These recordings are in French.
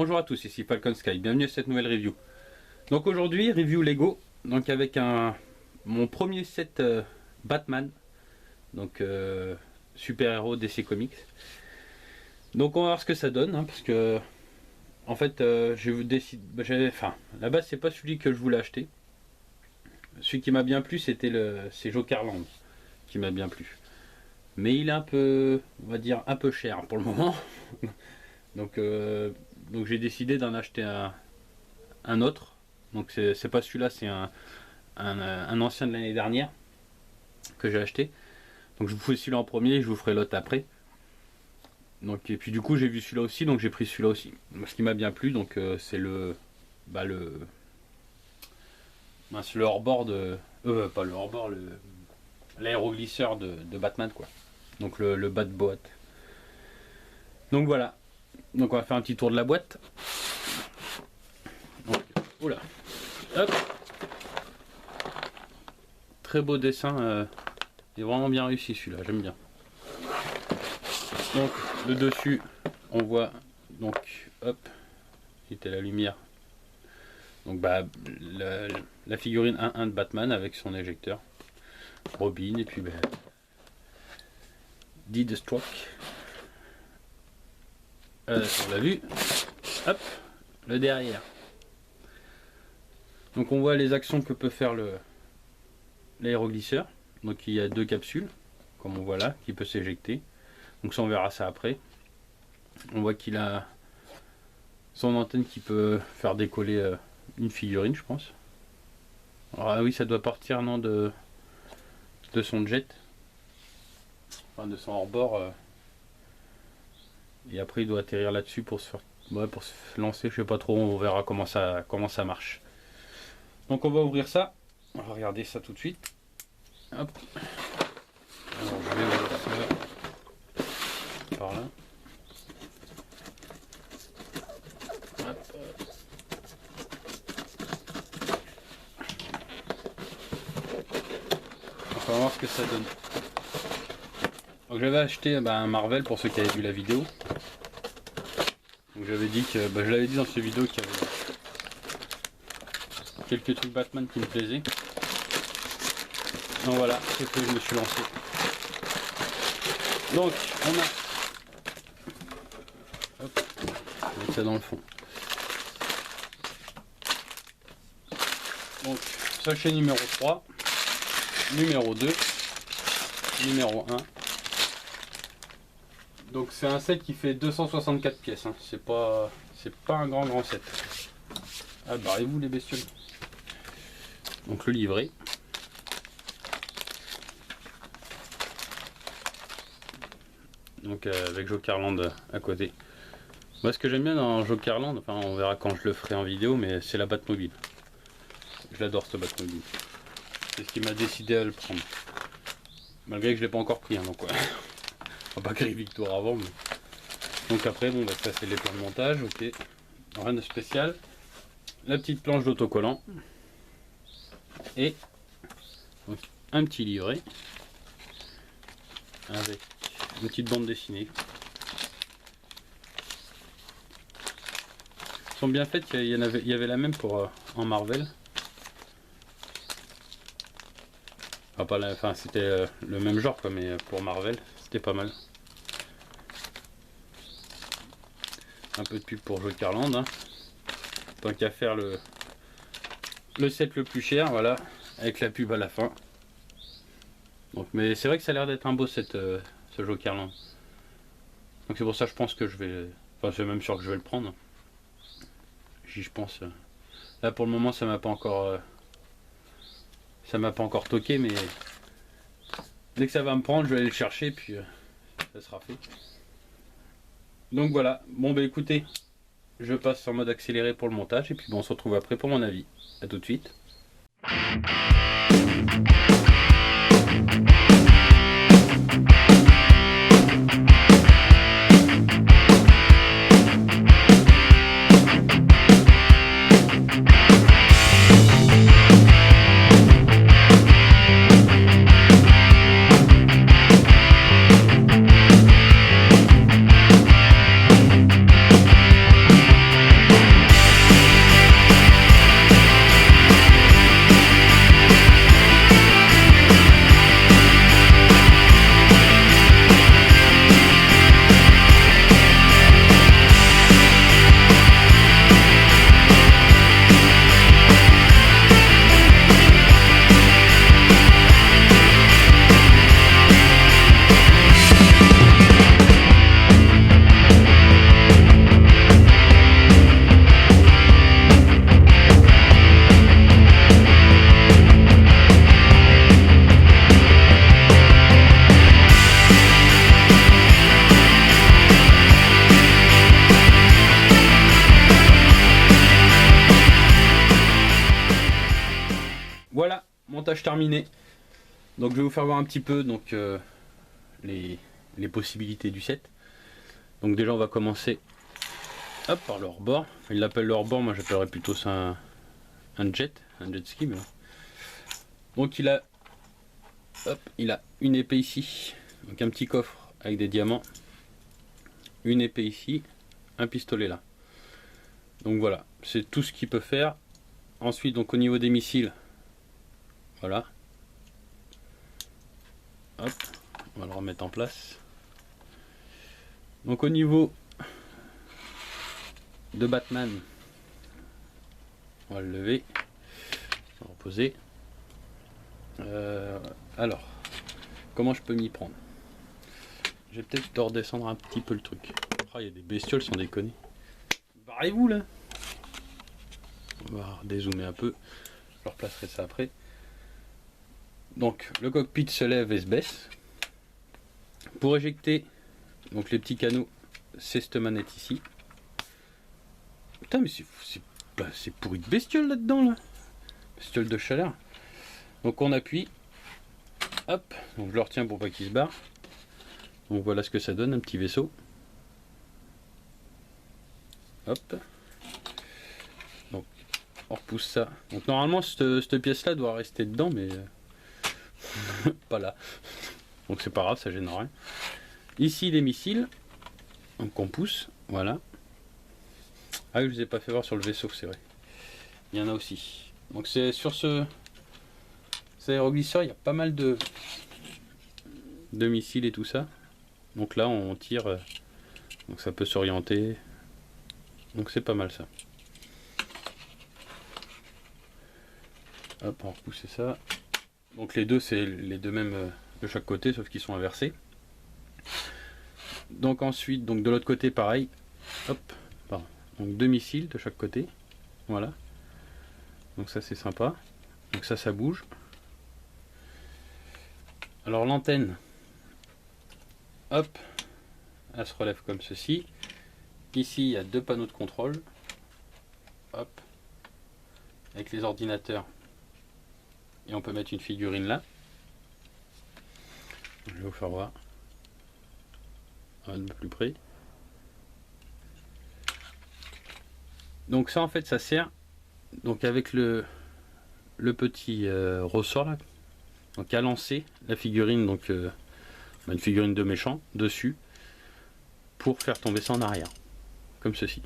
Bonjour à tous, ici Falcon Sky, bienvenue à cette nouvelle review. Donc aujourd'hui, review Lego, donc avec mon premier set Batman, donc super-héros DC Comics. Donc on va voir ce que ça donne, hein, parce que en fait la base c'est pas celui que je voulais acheter. Celui qui m'a bien plu c'est Jokerland qui m'a bien plu. Mais il est un peu, on va dire, un peu cher pour le moment. donc j'ai décidé d'en acheter un autre. Donc c'est pas celui-là, c'est un ancien de l'année dernière que j'ai acheté. Donc je vous ferai celui-là en premier, je vous ferai l'autre après. Donc, et puis du coup j'ai vu celui-là aussi, donc j'ai pris celui-là aussi. Donc, ce qui m'a bien plu, donc c'est le hors-bord de... pas le hors-bord, l'aéroglisseur de Batman quoi. Donc le Batboat. Donc voilà. Donc on va faire un petit tour de la boîte. Donc, oula. Hop. Très beau dessin. Il est vraiment bien réussi celui-là, j'aime bien. Donc le dessus, on voit donc hop, c'était la lumière. Donc la figurine 1-1 de Batman avec son éjecteur. Robin et puis Deathstroke. On l'a vu. Hop, le derrière. Donc on voit les actions que peut faire l'aéroglisseur. Donc il y a deux capsules, comme on voit là, qui peut s'éjecter. Donc ça on verra ça après. On voit qu'il a son antenne qui peut faire décoller une figurine, je pense. Alors ah oui, ça doit partir non de son jet, enfin de son hors-bord. Et après il doit atterrir là-dessus pour se faire, pour se lancer. Je sais pas trop, on verra comment ça marche. Donc on va ouvrir ça. On va regarder ça tout de suite. Hop. Alors je vais ouvrir ça par là. Hop. On va voir ce que ça donne. Donc j'avais acheté un Marvel pour ceux qui avaient vu la vidéo. Donc j'avais dit que je l'avais dit dans cette vidéo qu'il y avait quelques trucs Batman qui me plaisaient. Donc voilà, c'est que je me suis lancé. Donc on a, hop, je vais mettre ça dans le fond. Donc sachet numéro 3, numéro 2, numéro 1. Donc c'est un set qui fait 264 pièces, hein. C'est pas un grand set. Ah barrez-vous les bestioles. Donc le livret. Donc avec Jokerland à côté. Moi ce que j'aime bien dans Jokerland, enfin on verra quand je le ferai en vidéo, mais c'est la Batmobile. Je l'adore ce Batmobile. C'est ce qui m'a décidé à le prendre. Malgré que je l'ai pas encore pris, hein, donc ouais. On va pas créer victoire avant. Mais... Donc après ça c'est les plans de montage, ok. Rien de spécial. La petite planche d'autocollant. Et donc, un petit livret. Avec une petite bande dessinée. Ils sont bien faites, il y avait la même pour en Marvel. Enfin, c'était le même genre quoi, mais pour Marvel, c'était pas mal. Un peu de pub pour Jokerland, hein. Tant qu'à faire le set le plus cher, voilà, avec la pub à la fin. Donc, mais c'est vrai que ça a l'air d'être un beau set, ce Jokerland. Donc c'est pour ça je pense que je vais... Enfin c'est même sûr que je vais le prendre. Je pense... Là pour le moment ça m'a pas encore... Ça m'a pas encore toqué, mais... Dès que ça va me prendre, je vais aller le chercher, puis ça sera fait. Donc voilà. Bon écoutez, je passe en mode accéléré pour le montage, et puis on se retrouve après pour mon avis. A tout de suite. Voilà, montage terminé. Donc je vais vous faire voir un petit peu donc, les possibilités du set. Donc déjà on va commencer hop, par le hors-bord. Enfin, il l'appelle le hors-bord, moi j'appellerais plutôt ça un jet ski. Mais... Donc il a une épée ici, donc un petit coffre avec des diamants, une épée ici, un pistolet là. Donc voilà, c'est tout ce qu'il peut faire. Ensuite, donc au niveau des missiles, voilà. Hop, on va le remettre en place. Donc au niveau de Batman, on va le lever, on va reposer. Alors, comment je peux m'y prendre? Je vais peut-être de redescendre un petit peu le truc. Oh, il y a des bestioles sans déconner. Barrez-vous là. On va dézoomer un peu. Je replacerai ça après. Donc le cockpit se lève et se baisse. Pour éjecter donc les petits canaux, c'est cette manette ici. Putain mais c'est pourri de bestiole là-dedans là. Bestiole de chaleur. Donc on appuie. Hop. Donc je le retiens pour pas qu'il se barre. Donc voilà ce que ça donne, un petit vaisseau. Hop. Donc on repousse ça. Donc normalement cette pièce là doit rester dedans mais pas là. Donc c'est pas grave, ça gêne rien. Ici les missiles. Donc on pousse, voilà. Ah oui, je vous ai pas fait voir sur le vaisseau, c'est vrai. Il y en a aussi. Donc c'est sur cet aéroglisseur, il y a pas mal de missiles et tout ça. Donc là on tire, donc ça peut s'orienter. Donc c'est pas mal ça. Hop, on va repousser ça. Donc les deux, c'est les deux mêmes de chaque côté, sauf qu'ils sont inversés. Donc ensuite, donc de l'autre côté, pareil. Hop, pardon. Donc deux missiles de chaque côté. Voilà. Donc ça c'est sympa. Donc ça bouge. Alors l'antenne, hop, elle se relève comme ceci. Ici il y a deux panneaux de contrôle. Hop. Avec les ordinateurs. Et on peut mettre une figurine là. Je vais vous faire voir. Un peu plus près. Donc ça en fait ça sert donc avec le petit ressort là, donc à lancer la figurine, donc une figurine de méchant dessus pour faire tomber ça en arrière comme ceci.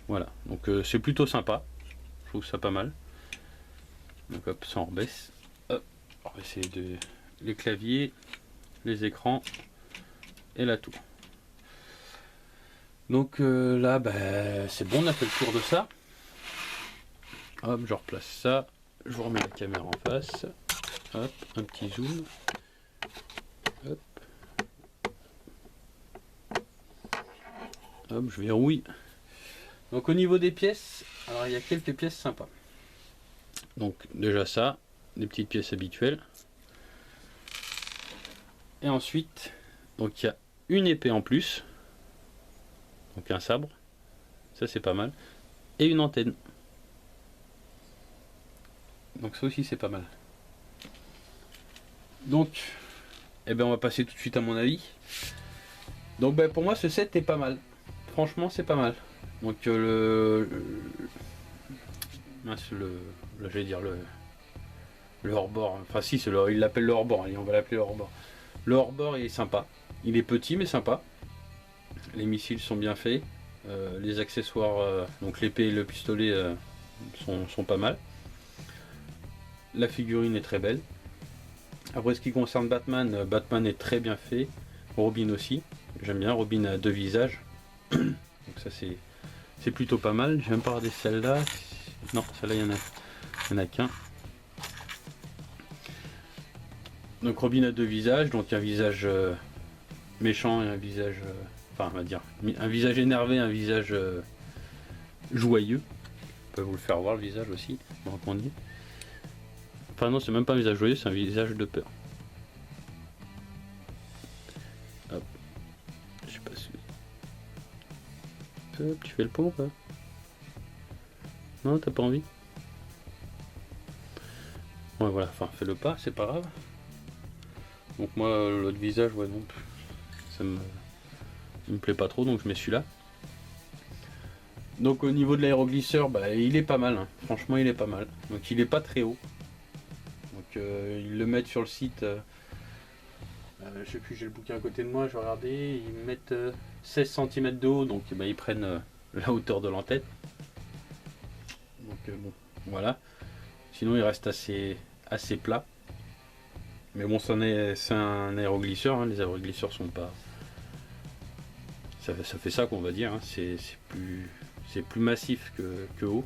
Voilà, donc c'est plutôt sympa, je trouve ça pas mal. Donc hop, ça on rebaisse. Hop, on va essayer de les claviers, les écrans et la tour. Donc là, c'est bon, on a fait le tour de ça. Hop, je replace ça. Je vous remets la caméra en face. Hop, un petit zoom. Hop. Hop, je verrouille. Donc au niveau des pièces, alors il y a quelques pièces sympas. Donc déjà ça, des petites pièces habituelles. Et ensuite, donc il y a une épée en plus. Donc un sabre, ça c'est pas mal, et une antenne. Donc ça aussi c'est pas mal. Donc, on va passer tout de suite à mon avis. Donc pour moi ce set est pas mal. Franchement c'est pas mal. Donc là j'allais dire le hors-bord. Enfin si, il l'appelle le hors-bord. Allez, on va l'appeler le hors-bord. Le hors-bord il est sympa. Il est petit mais sympa. Les missiles sont bien faits. Les accessoires, donc l'épée et le pistolet sont pas mal. La figurine est très belle. Après ce qui concerne Batman, Batman est très bien fait. Robin aussi. J'aime bien. Robin a deux visages. Donc ça c'est plutôt pas mal. J'ai même pas regardé celle-là. Non, celle-là il y en a qu'un. Donc Robin a deux visages. Donc un visage méchant et un visage... enfin on va dire un visage énervé, un visage joyeux. Je peux vous le faire voir le visage aussi, on dit. Enfin non, c'est même pas un visage joyeux, c'est un visage de peur. Hop. Je sais pas si... Hop, tu fais le pot ou pas? Non, t'as pas envie? Ouais, voilà, enfin, fais le pas, c'est pas grave. Donc moi, l'autre visage, ouais, non, ça me plaît pas trop, donc je mets celui-là. Donc au niveau de l'aéroglisseur, bah, il est pas mal, hein. Franchement il est pas mal. Donc il est pas très haut. Donc ils le mettent sur le site, je sais plus, j'ai le bouquin à côté de moi, je vais regarder, ils mettent 16 cm de haut, donc bah, ils prennent la hauteur de l'entête. Donc bon, voilà. Sinon il reste assez plat. Mais bon, c'est un aéroglisseur, hein. Les aéroglisseurs sont pas... Ça fait ça qu'on va dire, hein. C'est plus massif que haut.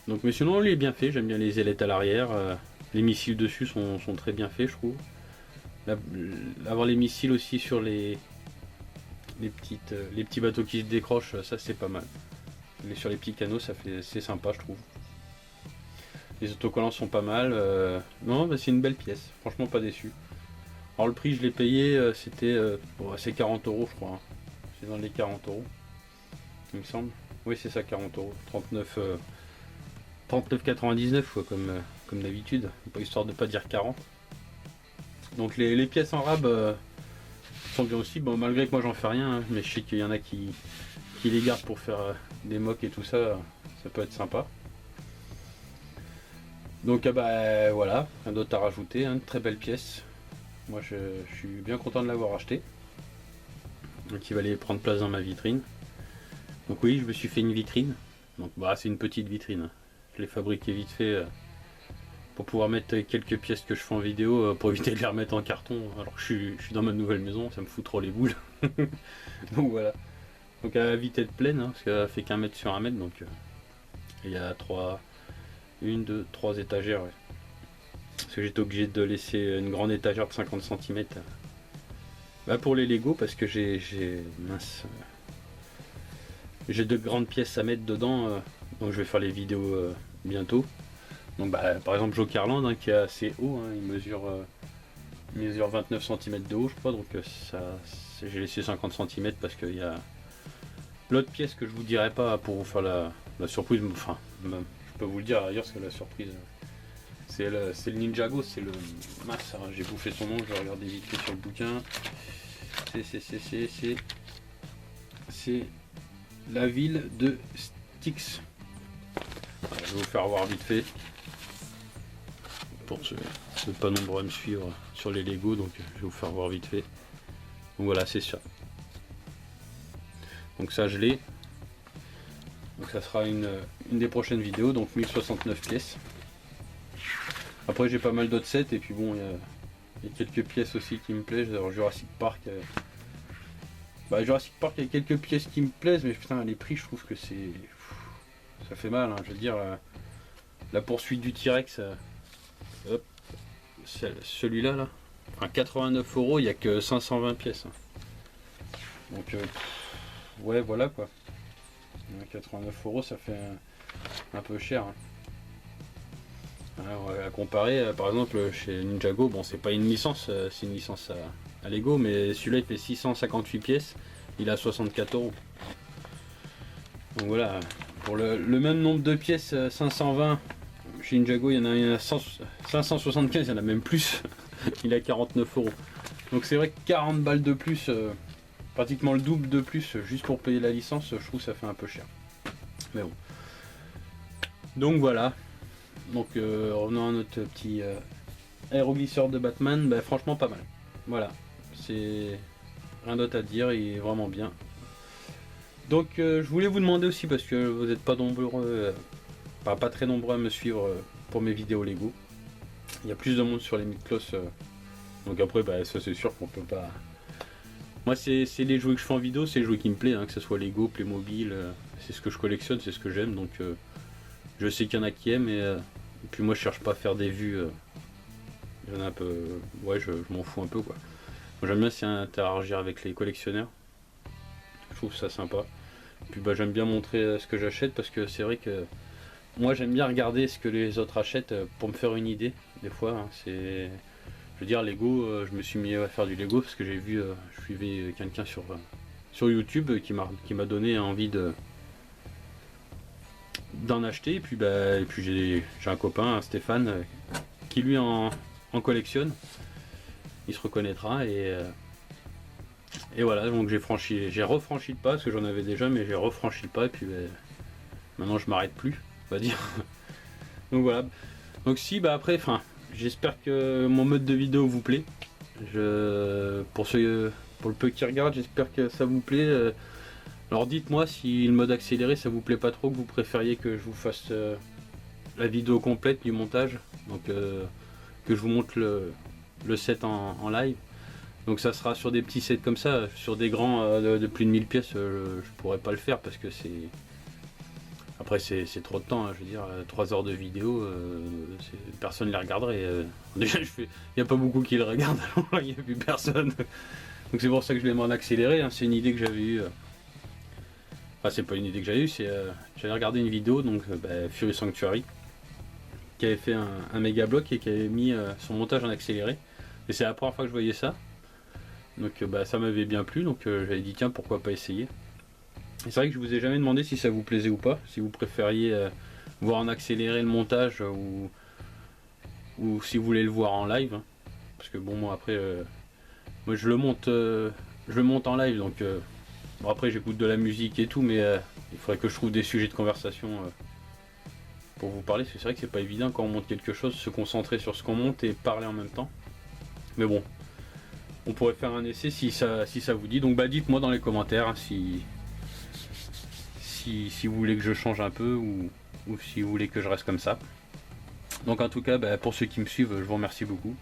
Donc, mais sinon, il est bien fait. J'aime bien les ailettes à l'arrière. Les missiles dessus sont très bien faits, je trouve. Avoir les missiles aussi sur les petits bateaux qui se décrochent, ça c'est pas mal. Mais sur les petits canaux, c'est sympa, je trouve. Les autocollants sont pas mal. Non, bah, c'est une belle pièce. Franchement, pas déçu. Alors, le prix, je l'ai payé, c'est 40 euros, je crois, hein. C'est dans les 40 euros, il me semble. Oui, c'est ça, 40 euros. 39,99 quoi, comme d'habitude, pas histoire de pas dire 40. Donc les pièces en rab sont bien aussi, bon, malgré que moi j'en fais rien, hein, mais je sais qu'il y en a qui les gardent pour faire des mocks et tout ça, ça peut être sympa. Donc bah voilà, rien d'autre à rajouter, hein, très belle pièce. Moi je suis bien content de l'avoir acheté. Donc il va aller prendre place dans ma vitrine. Donc oui, je me suis fait une vitrine. Donc bah c'est une petite vitrine. Je l'ai fabriqué vite fait pour pouvoir mettre quelques pièces que je fais en vidéo pour éviter de les remettre en carton alors que je suis dans ma nouvelle maison, ça me fout trop les boules. Donc voilà. Donc à vitesse pleine, hein, parce qu'elle fait qu'un mètre sur un mètre, donc il y a une, deux, trois étagères. Ouais. Parce que j'étais obligé de laisser une grande étagère de 50 cm bah, pour les Lego parce que j'ai de grandes pièces à mettre dedans, donc je vais faire les vidéos bientôt. Donc bah, par exemple Jokerland hein, qui est assez haut, hein, il mesure 29 cm de haut je crois, donc j'ai laissé 50 cm parce qu'il y a l'autre pièce que je vous dirai pas pour vous faire la surprise, enfin même, je peux vous le dire ailleurs parce que la surprise c'est le Ninjago, c'est le mince, hein, j'ai bouffé son nom, je vais regarder vite fait sur le bouquin. C'est la ville de Styx. Voilà, je vais vous faire voir vite fait pour ceux pas nombreux à me suivre sur les Lego, donc je vais vous faire voir vite fait. Donc voilà, c'est ça. Donc ça je l'ai. Donc ça sera une des prochaines vidéos, donc 1069 pièces. Après j'ai pas mal d'autres sets et puis bon il y a quelques pièces aussi qui me plaisent. Alors Jurassic Park. Jurassic Park il y a quelques pièces qui me plaisent, mais putain les prix je trouve que c'est. Ça fait mal, hein, je veux dire la poursuite du T-Rex. Hop. Celui-là là. Enfin 89 euros, il n'y a que 520 pièces. Hein. Donc ouais voilà quoi. 89 euros ça fait un peu cher. Hein. Alors, à comparer, par exemple chez Ninjago, bon c'est pas une licence, c'est une licence à Lego, mais celui-là il fait 658 pièces, il a 64 euros. Donc voilà, pour le même nombre de pièces, 520, chez Ninjago il y en a 575, il y en a même plus, il a 49 euros. Donc c'est vrai que 40 balles de plus, pratiquement le double de plus, juste pour payer la licence, je trouve que ça fait un peu cher. Mais bon. Donc voilà. Donc revenons à notre petit aéroglisseur de Batman, bah, franchement pas mal. Voilà, c'est rien d'autre à dire, il est vraiment bien. Donc je voulais vous demander aussi, parce que vous n'êtes pas nombreux, pas très nombreux à me suivre pour mes vidéos Lego. Il y a plus de monde sur les Mythos, donc après bah, ça c'est sûr qu'on peut pas... Moi c'est les jouets que je fais en vidéo, c'est les jouets qui me plaisent, hein, que ce soit Lego, Playmobil, c'est ce que je collectionne, c'est ce que j'aime, donc je sais qu'il y en a qui aiment et puis moi je cherche pas à faire des vues. Il y en a un peu. Ouais je m'en fous un peu quoi. Moi j'aime bien c'est interagir avec les collectionneurs. Je trouve ça sympa. Puis bah j'aime bien montrer ce que j'achète parce que c'est vrai que moi j'aime bien regarder ce que les autres achètent pour me faire une idée. Des fois hein, c'est. Je veux dire Lego, je me suis mis à faire du Lego parce que j'ai vu, je suivais quelqu'un sur YouTube qui m'a donné envie d'en acheter. Et puis j'ai un copain, Stéphane, qui lui en collectionne. Il se reconnaîtra et voilà, donc j'ai refranchi le pas parce que j'en avais déjà, mais j'ai refranchi le pas et puis maintenant je m'arrête plus, on va dire. Donc voilà. Donc si après, j'espère que mon mode de vidéo vous plaît. Pour le peu qui regarde, j'espère que ça vous plaît. Alors dites-moi si le mode accéléré ça vous plaît pas trop, que vous préfériez que je vous fasse la vidéo complète du montage, donc que je vous montre le set en live. Donc ça sera sur des petits sets comme ça, sur des grands de plus de 1000 pièces, je pourrais pas le faire parce que après c'est trop de temps, hein, je veux dire, 3 heures de vidéo, personne ne les regarderait. Déjà il n'y a pas beaucoup qui le regardent, alors il n'y a plus personne. Donc c'est pour ça que je l'ai mis en accéléré, hein, c'est une idée que j'avais eue. Enfin c'est pas une idée que j'avais eue, j'avais regardé une vidéo, donc Fury Sanctuary, qui avait fait un méga bloc et qui avait mis son montage en accéléré. Et c'est la première fois que je voyais ça. Donc ça m'avait bien plu, donc j'avais dit tiens pourquoi pas essayer. Et c'est vrai que je vous ai jamais demandé si ça vous plaisait ou pas, si vous préfériez voir en accéléré le montage ou si vous voulez le voir en live. Hein. Parce que bon moi après moi je le monte en live, donc bon, après j'écoute de la musique et tout, mais il faudrait que je trouve des sujets de conversation pour vous parler, parce que c'est vrai que c'est pas évident quand on monte quelque chose, se concentrer sur ce qu'on monte et parler en même temps. Mais bon, on pourrait faire un essai si ça vous dit. Donc dites-moi dans les commentaires hein, si vous voulez que je change un peu ou si vous voulez que je reste comme ça. Donc en tout cas, pour ceux qui me suivent, je vous remercie beaucoup.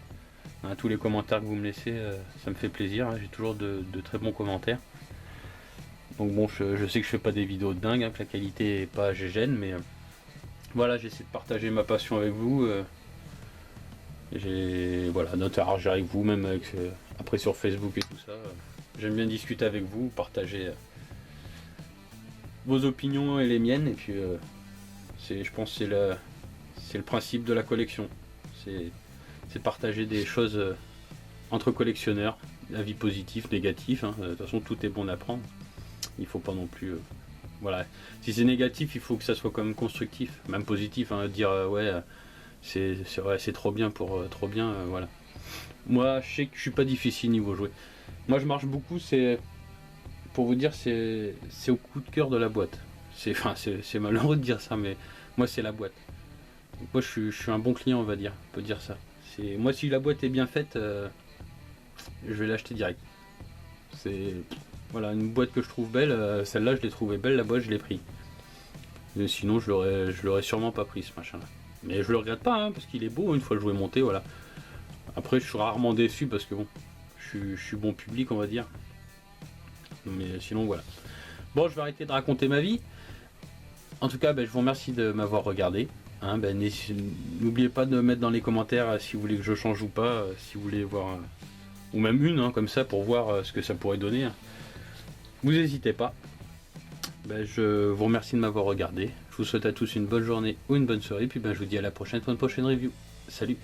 Hein, tous les commentaires que vous me laissez, ça me fait plaisir. Hein, j'ai toujours de très bons commentaires. Donc bon, je sais que je fais pas des vidéos de dingue, hein, que la qualité est pas gégène, mais voilà, j'essaie de partager ma passion avec vous. Voilà, d'interagir avec vous, même après sur Facebook et tout ça. J'aime bien discuter avec vous, partager vos opinions et les miennes, et puis je pense que c'est le principe de la collection. C'est partager des choses entre collectionneurs, avis positifs, négatifs. Hein. De toute façon, tout est bon à prendre. Il faut pas non plus. Voilà. Si c'est négatif, il faut que ça soit quand même constructif, même positif. Hein, dire ouais. C'est trop bien pour trop bien, voilà. Moi, je sais que je suis pas difficile niveau jouet. Moi, je marche beaucoup, pour vous dire, c'est au coup de cœur de la boîte. C'est malheureux de dire ça, mais moi, c'est la boîte. Donc, moi, je suis un bon client, on va dire, on peut dire ça. Moi, si la boîte est bien faite, je vais l'acheter direct. Voilà, une boîte que je trouve belle, celle-là, je l'ai trouvée belle, la boîte, je l'ai pris. Mais sinon, je l'aurais sûrement pas pris, ce machin-là. Mais je le regrette pas, hein, parce qu'il est beau, une fois le jouet monté, voilà. Après, je suis rarement déçu parce que bon, je suis bon public, on va dire. Mais sinon, voilà. Bon, je vais arrêter de raconter ma vie. En tout cas, je vous remercie de m'avoir regardé. Hein, n'oubliez pas de mettre dans les commentaires si vous voulez que je change ou pas, si vous voulez voir, ou même une, hein, comme ça, pour voir ce que ça pourrait donner. Hein. Vous n'hésitez pas. Je vous remercie de m'avoir regardé. Je vous souhaite à tous une bonne journée ou une bonne soirée. Puis je vous dis à la prochaine pour une prochaine review. Salut!